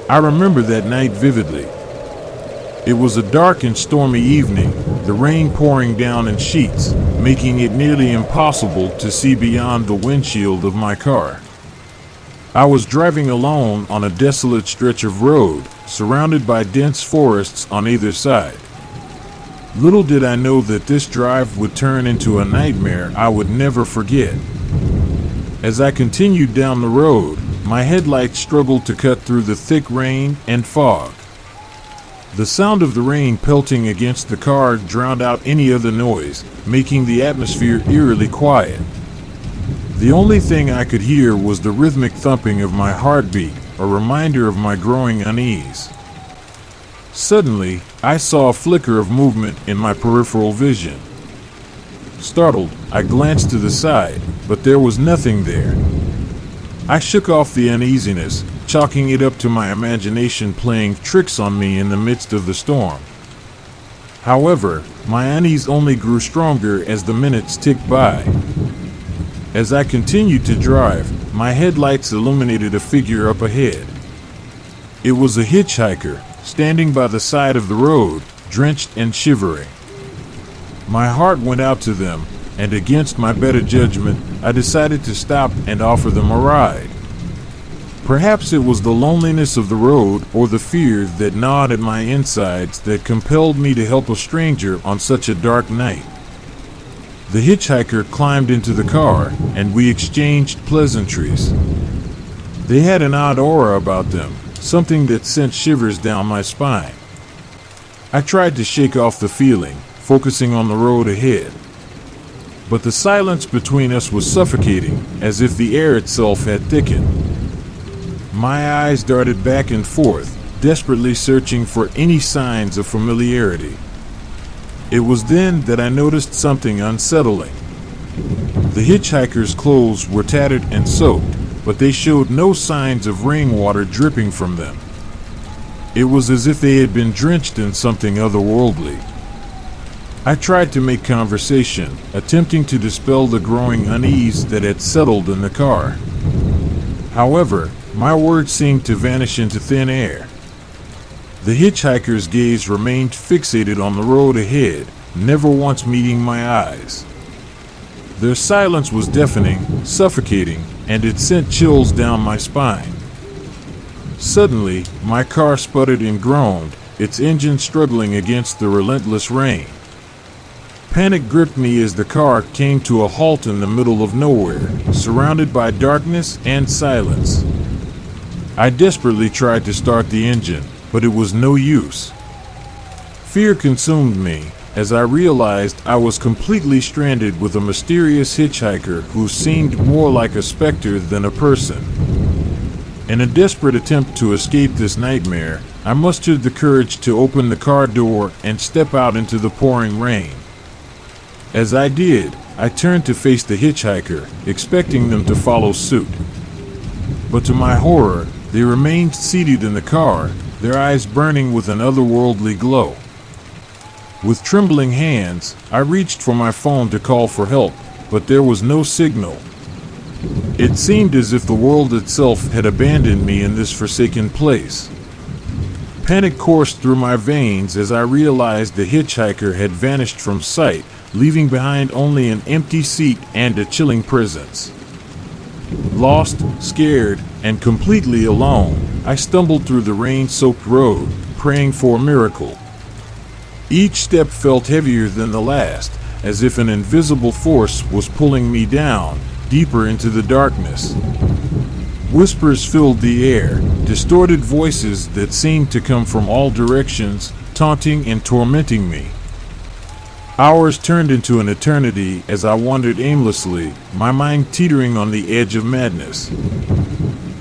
I remember that night vividly. It was a dark and stormy evening, the rain pouring down in sheets, making it nearly impossible to see beyond the windshield of my car. I was driving alone on a desolate stretch of road, surrounded by dense forests on either side. Little did I know that this drive would turn into a nightmare I would never forget. As I continued down the road, my headlights struggled to cut through the thick rain and fog. The sound of the rain pelting against the car drowned out any other noise, making the atmosphere eerily quiet. The only thing I could hear was the rhythmic thumping of my heartbeat, a reminder of my growing unease. Suddenly, I saw a flicker of movement in my peripheral vision. Startled, I glanced to the side, but there was nothing there. I shook off the uneasiness, chalking it up to my imagination playing tricks on me in the midst of the storm. However, my unease only grew stronger as the minutes ticked by. As I continued to drive, my headlights illuminated a figure up ahead. It was a hitchhiker, standing by the side of the road, drenched and shivering. My heart went out to them, and against my better judgment, I decided to stop and offer them a ride. Perhaps it was the loneliness of the road or the fear that gnawed at my insides that compelled me to help a stranger on such a dark night. The hitchhiker climbed into the car, and we exchanged pleasantries. They had an odd aura about them, something that sent shivers down my spine. I tried to shake off the feeling, focusing on the road ahead. But the silence between us was suffocating, as if the air itself had thickened. My eyes darted back and forth, desperately searching for any signs of familiarity. It was then that I noticed something unsettling. The hitchhiker's clothes were tattered and soaked, but they showed no signs of rainwater dripping from them. It was as if they had been drenched in something otherworldly. I tried to make conversation, attempting to dispel the growing unease that had settled in the car. However, my words seemed to vanish into thin air. The hitchhiker's gaze remained fixated on the road ahead, never once meeting my eyes. Their silence was deafening, suffocating, and it sent chills down my spine. Suddenly, my car sputtered and groaned, its engine struggling against the relentless rain. Panic gripped me as the car came to a halt in the middle of nowhere, surrounded by darkness and silence. I desperately tried to start the engine, but it was no use. Fear consumed me as I realized I was completely stranded with a mysterious hitchhiker who seemed more like a specter than a person. In a desperate attempt to escape this nightmare, I mustered the courage to open the car door and step out into the pouring rain. As I did, I turned to face the hitchhiker, expecting them to follow suit. But to my horror, they remained seated in the car, their eyes burning with an otherworldly glow. With trembling hands, I reached for my phone to call for help, but there was no signal. It seemed as if the world itself had abandoned me in this forsaken place. Panic coursed through my veins as I realized the hitchhiker had vanished from sight, leaving behind only an empty seat and a chilling presence. Lost, scared, and completely alone, I stumbled through the rain-soaked road, praying for a miracle. Each step felt heavier than the last, as if an invisible force was pulling me down, deeper into the darkness. Whispers filled the air, distorted voices that seemed to come from all directions, taunting and tormenting me. Hours turned into an eternity as I wandered aimlessly, my mind teetering on the edge of madness.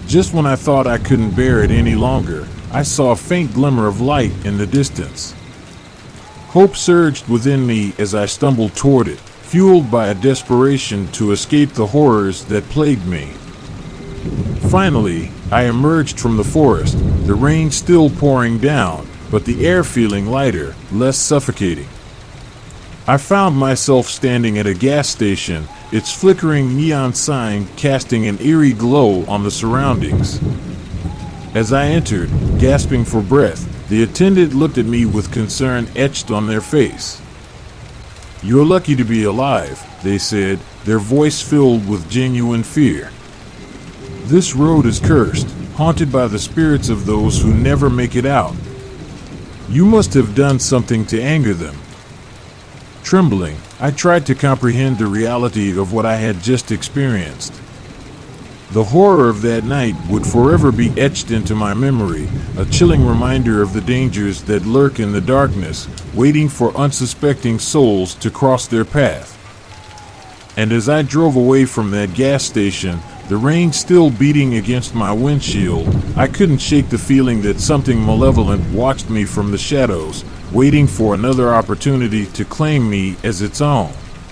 Just when I thought I couldn't bear it any longer, I saw a faint glimmer of light in the distance. Hope surged within me as I stumbled toward it, fueled by a desperation to escape the horrors that plagued me. Finally, I emerged from the forest, the rain still pouring down, but the air feeling lighter, less suffocating. I found myself standing at a gas station, its flickering neon sign casting an eerie glow on the surroundings. As I entered, gasping for breath, the attendant looked at me with concern etched on their face. "You're lucky to be alive," they said, their voice filled with genuine fear. "This road is cursed, haunted by the spirits of those who never make it out. You must have done something to anger them." Trembling, I tried to comprehend the reality of what I had just experienced. The horror of that night would forever be etched into my memory, a chilling reminder of the dangers that lurk in the darkness, waiting for unsuspecting souls to cross their path. And as I drove away from that gas station, the rain still beating against my windshield, I couldn't shake the feeling that something malevolent watched me from the shadows, waiting for another opportunity to claim me as its own.